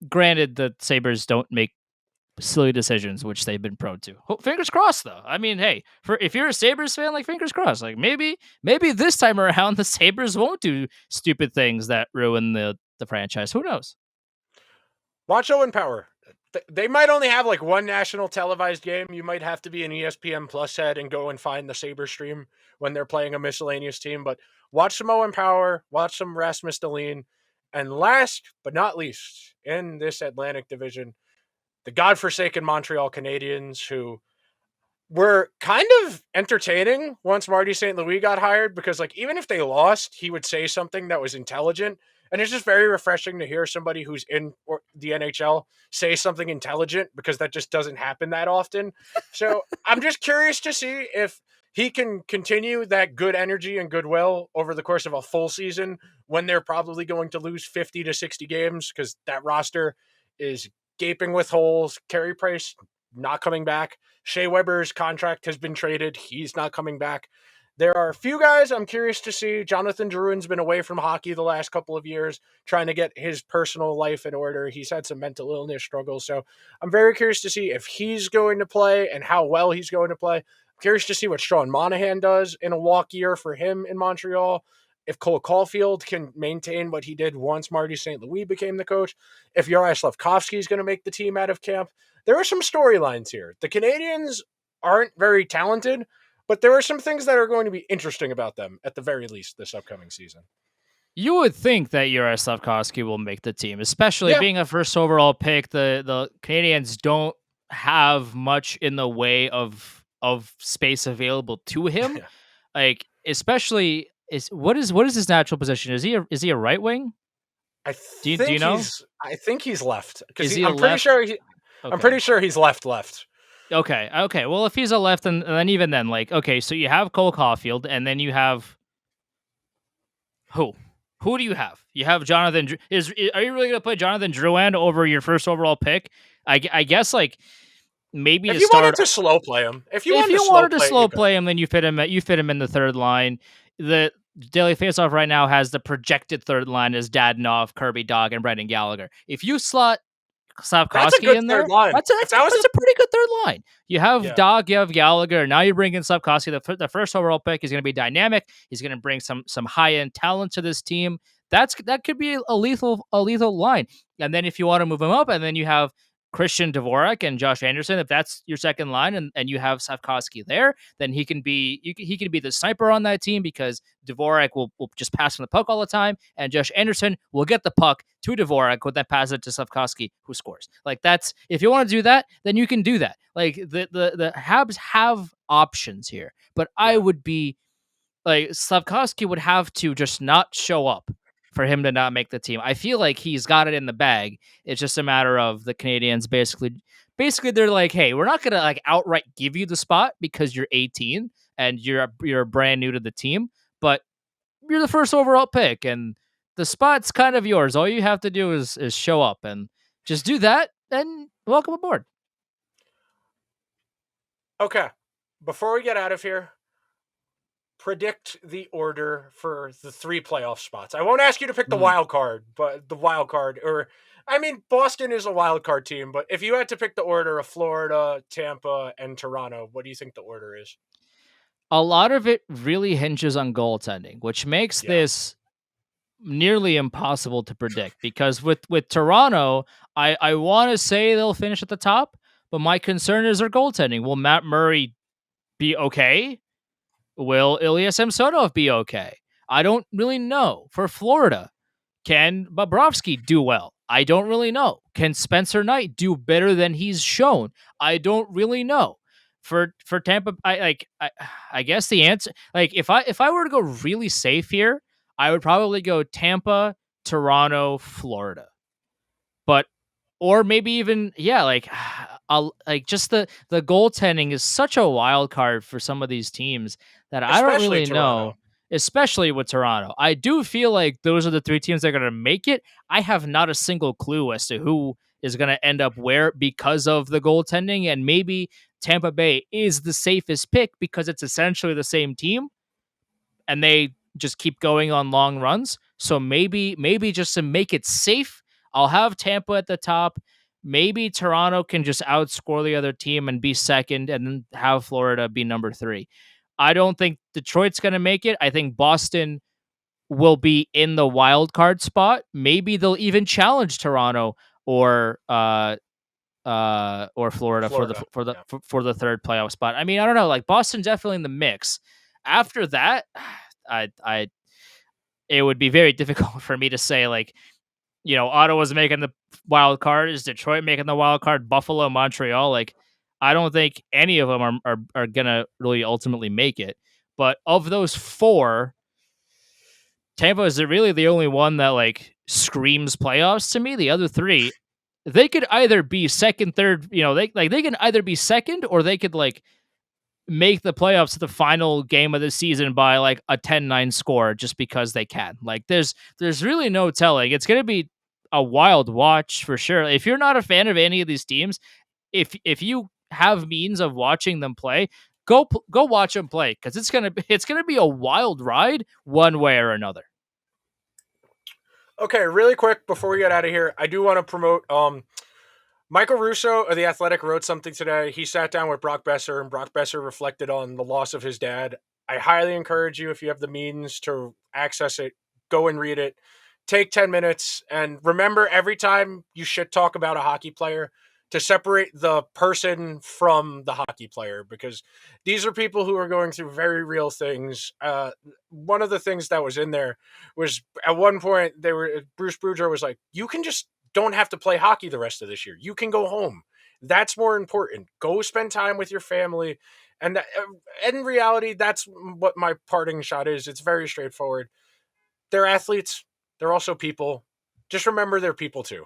Granted, the Sabres don't make silly decisions, which they've been prone to. Fingers crossed, though. I mean, hey, if you're a Sabres fan, like, fingers crossed. Like, maybe this time around, the Sabres won't do stupid things that ruin the franchise. Who knows? Watch Owen Power. They might only have like one national televised game. You might have to be an ESPN Plus head and go and find the Sabres stream when they're playing a miscellaneous team. But watch some Owen Power, watch some Rasmus Dahlin. And last but not least, in this Atlantic division, the godforsaken Montreal Canadiens, who were kind of entertaining once Marty St. Louis got hired, because like even if they lost, he would say something that was intelligent. And it's just very refreshing to hear somebody who's in the NHL say something intelligent, because that just doesn't happen that often. So I'm just curious to see if he can continue that good energy and goodwill over the course of a full season when they're probably going to lose 50 to 60 games, because that roster is gaping with holes. Carey Price not coming back. Shea Weber's contract has been traded. He's not coming back. There are a few guys I'm curious to see. Jonathan Druin's been away from hockey the last couple of years, trying to get his personal life in order. He's had some mental illness struggles. So I'm very curious to see if he's going to play and how well he's going to play. I'm curious to see what Sean Monahan does in a walk year for him in Montreal. If Cole Caulfield can maintain what he did once Marty St. Louis became the coach. If Juraj Slafkovsky is going to make the team out of camp. There are some storylines here. The Canadiens aren't very talented, but there are some things that are going to be interesting about them, at the very least, this upcoming season. You would think that Juraj Slafkovsky will make the team, especially being a first overall pick. The Canadiens don't have much in the way of space available to him. Like, especially what is his natural position? Is he a right wing? Do you know? I think he's left. I'm pretty sure he's left. Okay. Well, if he's a left, and then even then, like, okay, so you have Cole Caulfield, and then you have who? Who do you have? You have Jonathan. Are you really gonna play Jonathan Druin over your first overall pick? I guess like maybe if you wanted to slow play him. If you wanted to slow play him, then you fit him in the third line. The Daily Faceoff right now has the projected third line as Dadonov, Kirby Dach, and Brendan Gallagher. If you slot Slafkovsky in there, that's a pretty good third line. You have Dach, you have Gallagher. Now you bring in Slafkovsky. The first overall pick is going to be dynamic. He's going to bring some high end talent to this team. That could be a lethal line. And then if you want to move him up, and then you have Christian Dvorak and Josh Anderson. If that's your second line and you have Slavkovsky there, then he can be the sniper on that team because Dvorak will just pass him the puck all the time, and Josh Anderson will get the puck to Dvorak with that pass it to Slavkovsky who scores. Like that's if you want to do that, then you can do that. Like the Habs have options here, but I would be like Slavkovsky would have to just not show up for him to not make the team. I feel like he's got it in the bag. It's just a matter of the Canadiens basically they're like, hey, we're not gonna like outright give you the spot because you're 18 and you're brand new to the team, but you're the first overall pick and the spot's kind of yours. All you have to do is show up and just do that and welcome aboard. Okay. Before we get out of here, predict the order for the 3 playoff spots. I won't ask you to pick the wild card, but the wild card, Boston is a wild card team, but if you had to pick the order of Florida, Tampa, and Toronto, what do you think the order is? A lot of it really hinges on goaltending, which makes this nearly impossible to predict because with Toronto, I want to say they'll finish at the top, but my concern is their goaltending. Will Matt Murray be okay? Will Ilya Samsonov be okay? I don't really know. For Florida, can Bobrovsky do well? I don't really know. Can Spencer Knight do better than he's shown? I don't really know. For Tampa, I guess the answer, like if I were to go really safe here, I would probably go Tampa, Toronto, Florida. But or maybe even just the goaltending is such a wild card for some of these teams that I don't really know, especially with Toronto. I do feel like those are the 3 teams that are going to make it. I have not a single clue as to who is going to end up where because of the goaltending, and maybe Tampa Bay is the safest pick because it's essentially the same team and they just keep going on long runs. So maybe just to make it safe, I'll have Tampa at the top. Maybe Toronto can just outscore the other team and be second, and then have Florida be number 3. I don't think Detroit's going to make it. I think Boston will be in the wild card spot. Maybe they'll even challenge Toronto or Florida for the third playoff spot. I mean, I don't know. Like Boston's definitely in the mix. After that, it would be very difficult for me to say like, Ottawa's making the wild card. Is Detroit making the wild card? Buffalo, Montreal. Like, I don't think any of them are gonna really ultimately make it. But of those 4, Tampa is really the only one that like screams playoffs to me. The other 3, they could either be second, third. They can either be second or they could like make the playoffs to the final game of the season by like a 10-9 score just because they can. Like there's really no telling. It's going to be a wild watch for sure. If you're not a fan of any of these teams, if you have means of watching them play, go watch them play because it's going to be a wild ride one way or another. Okay, really quick before we get out of here, I do want to promote Michael Russo of The Athletic wrote something today. He sat down with Brock Besser, and Brock Besser reflected on the loss of his dad. I highly encourage you, if you have the means to access it, go and read it. Take 10 minutes, and remember every time you shit talk about a hockey player to separate the person from the hockey player, because these are people who are going through very real things. One of the things that was in there was at one point Bruce Boudreau was like, you can just don't have to play hockey the rest of this year. You can go home. That's more important. Go spend time with your family. And in reality, that's what my parting shot is. It's very straightforward. They're athletes. They're also people. Just remember they're people too.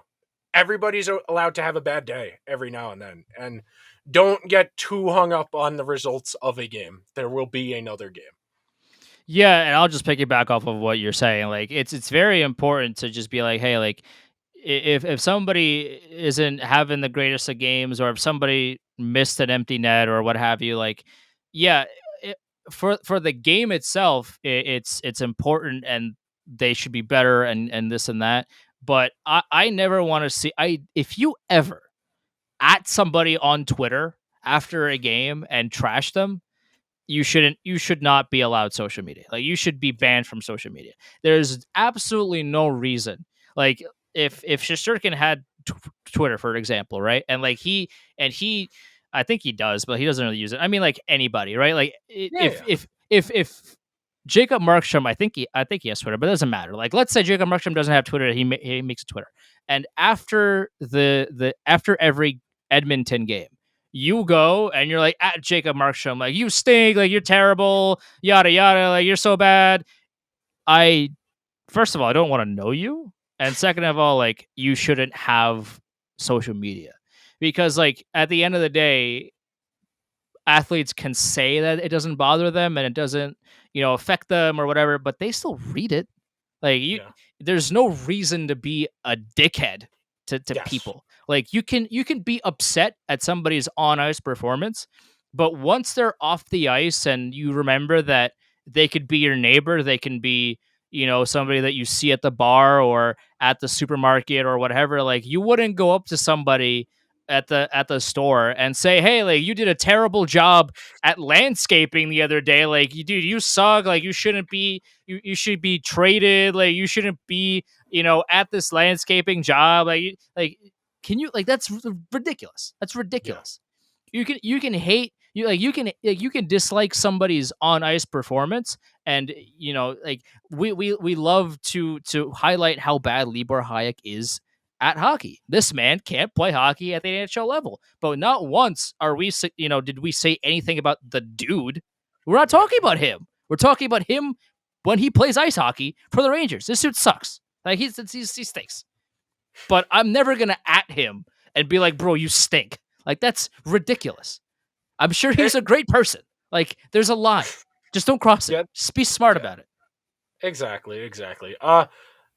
Everybody's allowed to have a bad day every now and then. And don't get too hung up on the results of a game. There will be another game. Yeah, and I'll just pick it back off of what you're saying. Like it's very important to just be like, hey, like if somebody isn't having the greatest of games, or if somebody missed an empty net or what have you, like, yeah, for the game itself, it's important and they should be better and this and that. But I never want to see if you ever at somebody on Twitter after a game and trash them, you should not be allowed social media. Like you should be banned from social media. There's absolutely no reason. Like if Shesterkin had Twitter, for example, right? And like he, I think he does, but he doesn't really use it. I mean, like anybody, right? Like Yeah. if Jacob Markstrom, I think he has Twitter, but it doesn't matter. Like, let's say Jacob Markstrom doesn't have Twitter, he makes a Twitter, and after after every Edmonton game, you go and you're like at Jacob Markstrom, like you stink, like you're terrible, yada yada, like you're so bad. I First of all, I don't want to know you, and second of all, like you shouldn't have social media because, like, at the end of the day, athletes can say that it doesn't bother them and it doesn't, affect them or whatever, but they still read it. Like Yeah. there's no reason to be a dickhead to Yes. people. Like you can be upset at somebody's on ice performance, but once they're off the ice and you remember that they could be your neighbor, they can be, somebody that you see at the bar or at the supermarket or whatever. Like you wouldn't go up to somebody at the store and say, "Hey, like you did a terrible job at landscaping the other day. Like dude, you suck. Like you shouldn't be you should be traded. Like you shouldn't be, at this landscaping job. Can you like that's ridiculous. That's ridiculous. You can hate you can dislike somebody's on ice performance, and like we love to highlight how bad Libor Hayek is at hockey. This man can't play hockey at the NHL level, but not once did we say anything about the dude. We're not talking about him. We're talking about him when he plays ice hockey for the Rangers. This dude sucks. Like he stinks. But I'm never gonna at him and be like, bro, you stink. Like that's ridiculous. I'm sure he's a great person. Like there's a line. Just don't cross it. Yeah. Just be smart about it. Exactly.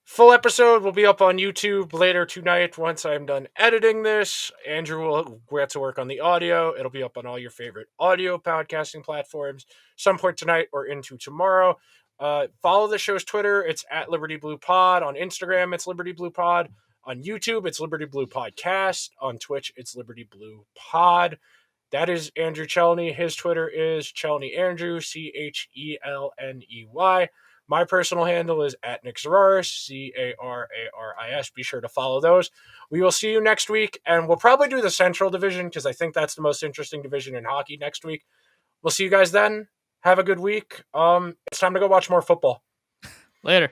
Full episode will be up on YouTube later tonight once I'm done editing this. Andrew will get to work on the audio. It'll be up on all your favorite audio podcasting platforms some point tonight or into tomorrow. Follow the show's Twitter. It's at Liberty Blue Pod. On Instagram, it's Liberty Blue Pod. On YouTube, it's Liberty Blue Podcast. On Twitch, it's Liberty Blue Pod. That is Andrew Chelney. His Twitter is Chelney Andrew, Chelney. My personal handle is at Nick Zararis, Cararis. Be sure to follow those. We will see you next week, and we'll probably do the Central Division because I think that's the most interesting division in hockey next week. We'll see you guys then. Have a good week. It's time to go watch more football. Later.